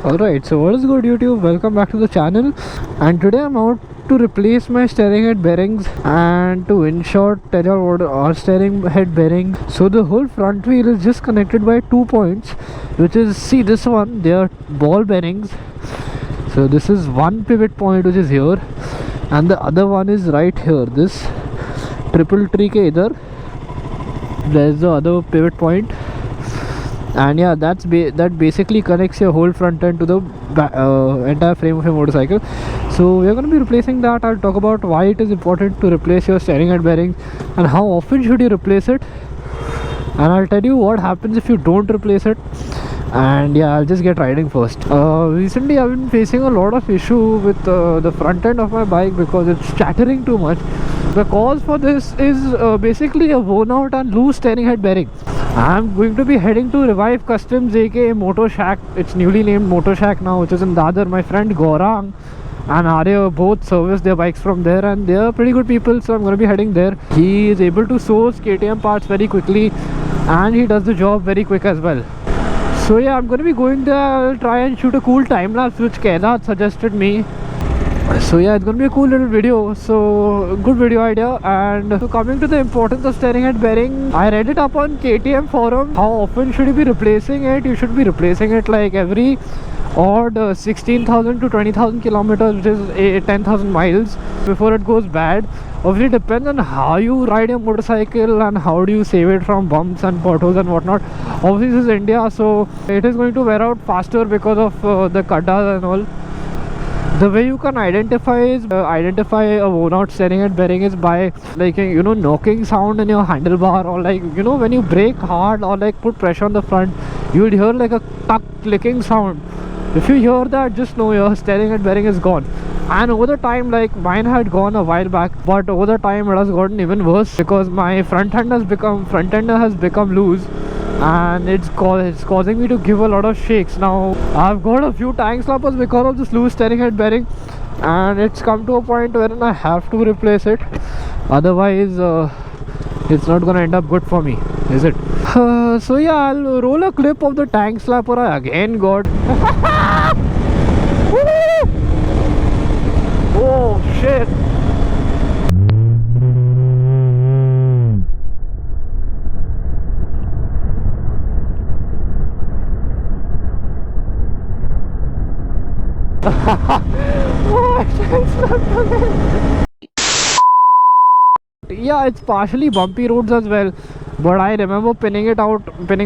Alright, so what is good YouTube? Welcome back to the channel, and today I'm out to replace my steering head bearings, and to in short tell you what are steering head bearings. So the whole front wheel is just connected by 2 points, which is, see this one, they are ball bearings. So this is one pivot point which is here, and the other one is right here, this triple tree ke idhar. There's the other pivot point, and yeah, that basically connects your whole front end to the entire frame of your motorcycle. So we are going to be replacing that. I'll talk about why it is important to replace your steering head bearings and how often should you replace it, and I'll tell you what happens if you don't replace it. And yeah, I'll just get riding first. Recently I've been facing a lot of issue with the front end of my bike because it's chattering too much. The cause for this is basically a worn out and loose steering head bearing. I'm going to be heading to Revive Customs aka Moto Shack. It's newly named Moto Shack now, which is in Dadar. My friend Gaurang and Arya both service their bikes from there, and they are pretty good people, so I'm going to be heading there. He is able to source KTM parts very quickly, and he does the job very quick as well. So yeah, I'm going to be going there. I'll try and shoot a cool time lapse which Kedat suggested me. So yeah, it's going to be a cool little video. So good video idea. And so coming to the importance of steering head bearing, I read it up on KTM forum. How often should you be replacing it? You should be replacing it like every odd 16,000 to 20,000 kilometers, which is 10,000 miles, before it goes bad. Obviously it depends on how you ride your motorcycle and how do you save it from bumps and potholes and whatnot. Obviously this is India, so it is going to wear out faster because of the kaddas and all. The way you can identify a worn out steering head bearing is by, like, you know, knocking sound in your handlebar, or like, you know, when you brake hard or like put pressure on the front, you will hear like a tuck clicking sound. If you hear that, just know your steering head bearing is gone. And over the time, like mine had gone a while back, but over the time it has gotten even worse because my front ender has become loose, and it's causing me to give a lot of shakes. Now I've got a few tank slappers because of this loose steering head bearing, and it's come to a point wherein I have to replace it. Otherwise it's not gonna end up good for me, is it? So yeah, I'll roll a clip of the tank slapper I again got. Oh shit. Yeah, it's partially bumpy roads as well, but I remember pinning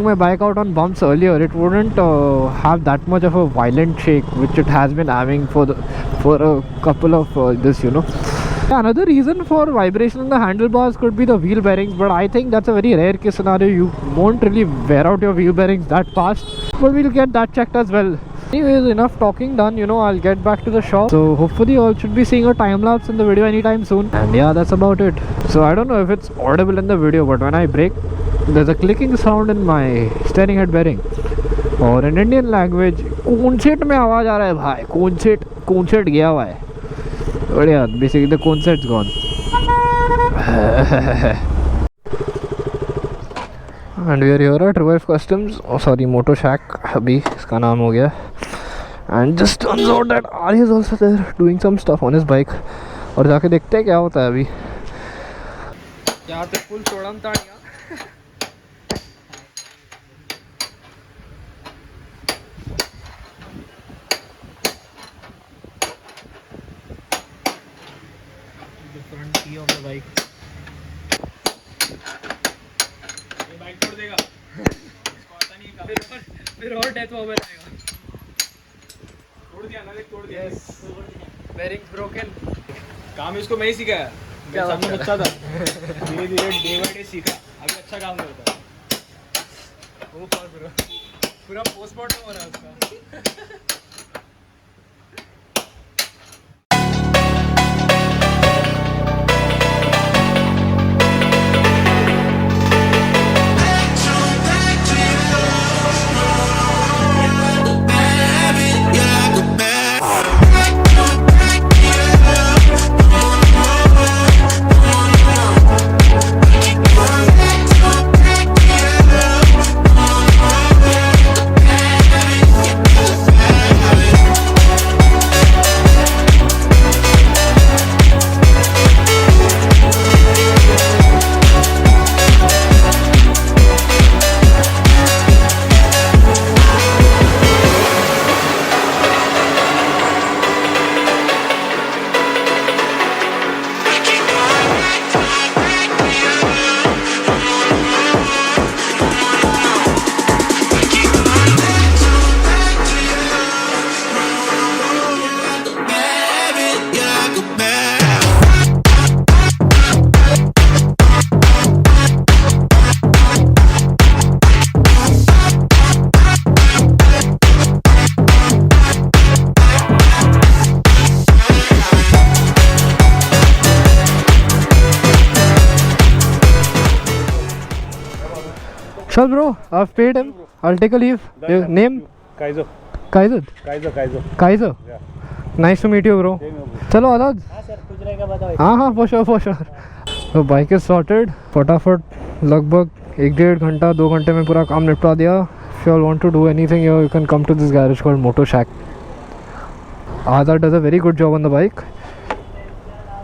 my bike out on bumps earlier. It wouldn't have that much of a violent shake, which it has been having for a couple of this, you know. Another reason for vibration in the handlebars could be the wheel bearings, but I think that's a very rare case scenario. You won't really wear out your wheel bearings that fast, but we'll get that checked as well. Anyways, enough talking done, you know, I'll get back to the shop. So hopefully you all should be seeing a time lapse in the video anytime soon. And yeah, that's about it. So I don't know if it's audible in the video, but when I brake, there's a clicking sound in my steering head bearing. Or in Indian language, Conset में आवाज आ रहा है भाई, Conset गया हुआ है. But yeah, basically the Conset's gone. And we are here at Revive Customs, Moto Shack अभी इसका नाम हो गया. And just turns out that Arya is also there doing some stuff on his bike. और जाके देखते हैं क्या होता है अभी. यहाँ पे फुल सोड़म ताड़ियाँ. The front key of the bike. ये बाइक तोड़ देगा. इसको आता नहीं काम. फिर और डेथ ओवर आएगा. तोड़ दिया ना, तोड़ दिया. Yes. Bearings broken. काम इसको मैं ही सिखाया. क्या सामने बच्चा था. धीरे धीरे डे बाय डे सीखा. अभी अच्छा काम करता है. वो पूरा पोस्टमार्टम हो रहा है उसका. Sure, bro. I've paid him. I'll take a leave. Your name? Kaiser. Kaiser. Kaiser. Yeah. Nice to meet you, bro. चलो आजाद. हाँ सर, कुछ रहेगा बताओ. हाँ for sure. तो बाइक इज सॉर्टेड. फटाफट लगभग 1-1.5 घंटा 2 घंटे में पूरा काम निपटा दिया. If you all want to do anything here, you can come to this garage called Moto Shack. Azad does a very good job on the bike,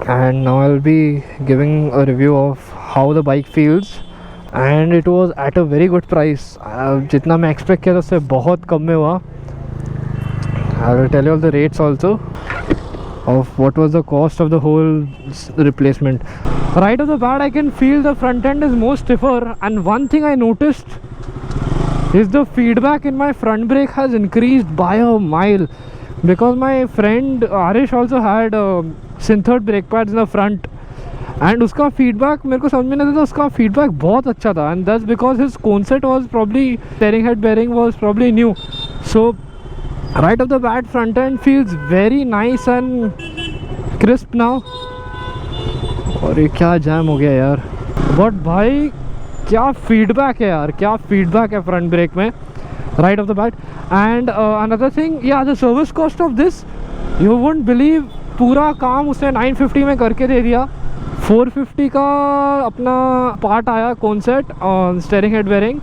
and now I'll be giving a review of how the bike feels. And it was at a very good price. जितना मैं expect किया था उससे बहुत कम में हुआ. I will tell you all the rates also of what was the cost of the whole replacement. Right off the bat, I can feel the front end is more stiffer, and one thing I noticed is the feedback in my front brake has increased by a mile, because my friend Arish also had synthetic brake pads in the front, and उसका feedback मेरे को समझ में नहीं आता था. उसका feedback बहुत अच्छा था, and that's because his Conset was probably, steering head bearing was probably new. So right off the bat, front end feels very nice and crisp now. और ये क्या जैम हो गया यार. बट भाई क्या फीडबैक है यार, क्या फीडबैक है फ्रंट ब्रेक में right off the bat. And another thing, yeah, the service cost of this, you won't believe, पूरा काम उसने 950 में करके दे दिया. 450 का अपना पार्ट आया Conset steering head bearing,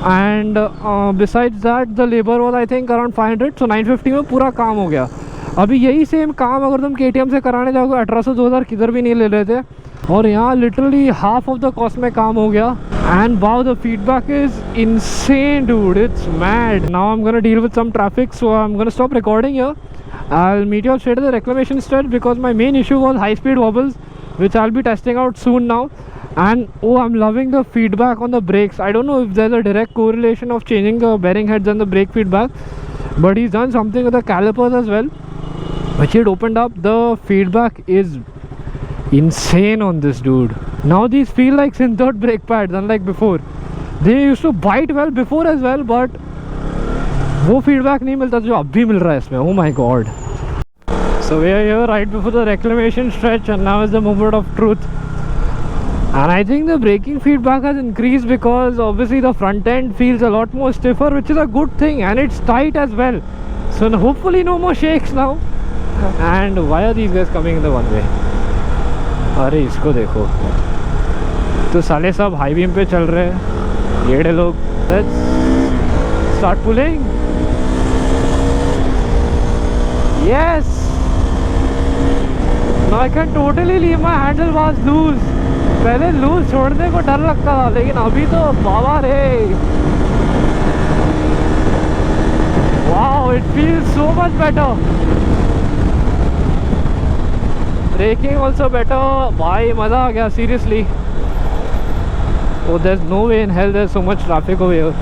and besides that the labor was I think around 500. so 950 में पूरा काम हो गया. अभी यही सेम काम अगर तुम KTM से कराने जाओगे 1800-2000 किधर भी नहीं ले लेते, और यहाँ literally half of the cost में काम हो गया. And wow, the feedback is insane, dude. It's mad. Now I'm gonna deal with some traffic, so I'm gonna stop recording here. I'll meet you all straight at the reclamation stretch, because my main issue was high-speed wobbles, which I'll be testing out soon now. And oh, I'm loving the feedback on the brakes. I don't know if there's a direct correlation of changing the bearing heads and the brake feedback, but he's done something with the calipers as well, which he had opened up. The feedback is insane on this, dude. Now these feel like synthetic brake pads, unlike before. They used to bite well before as well, but वो feedback नहीं मिलता जो अब भी मिल रहा है इसमें. Oh my god. So we are here right before the reclamation stretch, and now is the moment of truth. And I think the braking feedback has increased because obviously the front end feels a lot more stiffer, which is a good thing, and it's tight as well. So hopefully no more shakes now. And why are these guys coming in the one way? अरे इसको देखो, तो साले सब high beam पे चल रहे हैं, येड़े लोग. Let's start pulling. Yes. Now I can totally leave my handlebars loose. पहले लूज छोड़ने को डर लगता था, लेकिन अभी तो बाबा रे. Wow, it feels so much better. Braking also better. भाई मज़ा आ गया, seriously. Oh, there's no way in hell there's so much traffic over here.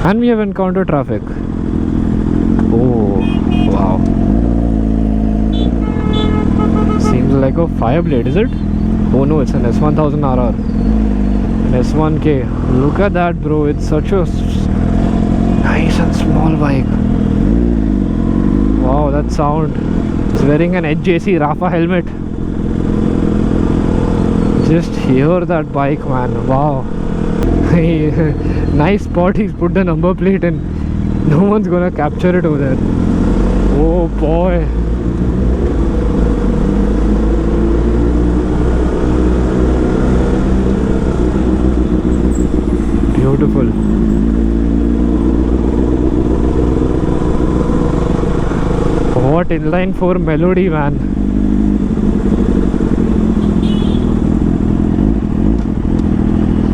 And we have encountered traffic. Oh, wow. Seems like a Fireblade, is it? Oh no, it's an S1000RR. An S1K. Look at that, bro. It's such a nice and small bike. Wow, that sound. It's wearing an HJC Rafa helmet. Just hear that bike, man. Wow. Nice spot he's put the number plate in. No one's gonna capture it over there. Oh boy. Beautiful. What inline 4 melody, man.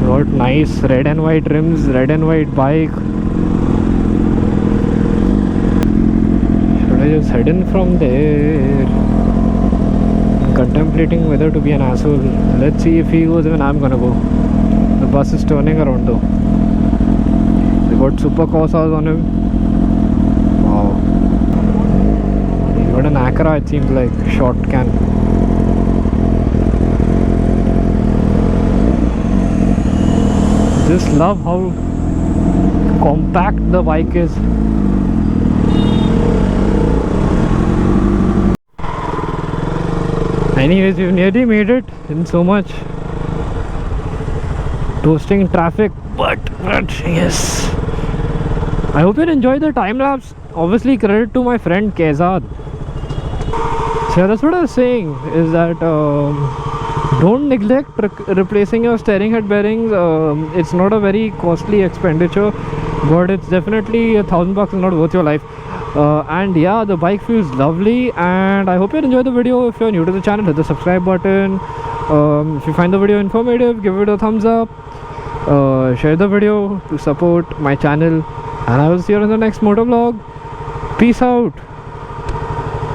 What nice red and white rims, red and white bike. Should I just head in from there? I'm contemplating whether to be an asshole. Let's see if he goes when I'm gonna go. The bus is turning around though. They got super Corsas on him. Wow. He got an Acura, it seems like. Short can. Just love how compact the bike is. Anyways, we've nearly made it in so much. toasting traffic, but yes. I hope you enjoyed the time lapse. Obviously, credit to my friend Kezad. So that's what I was saying, is that don't neglect replacing your steering head bearings. It's not a very costly expenditure, but it's definitely $1,000 is not worth your life. And yeah, the bike feels lovely, and I hope you enjoyed the video. If you're new to the channel, hit the subscribe button. If you find the video informative, give it a thumbs up. Share the video to support my channel, and I will see you in the next motovlog. Peace out.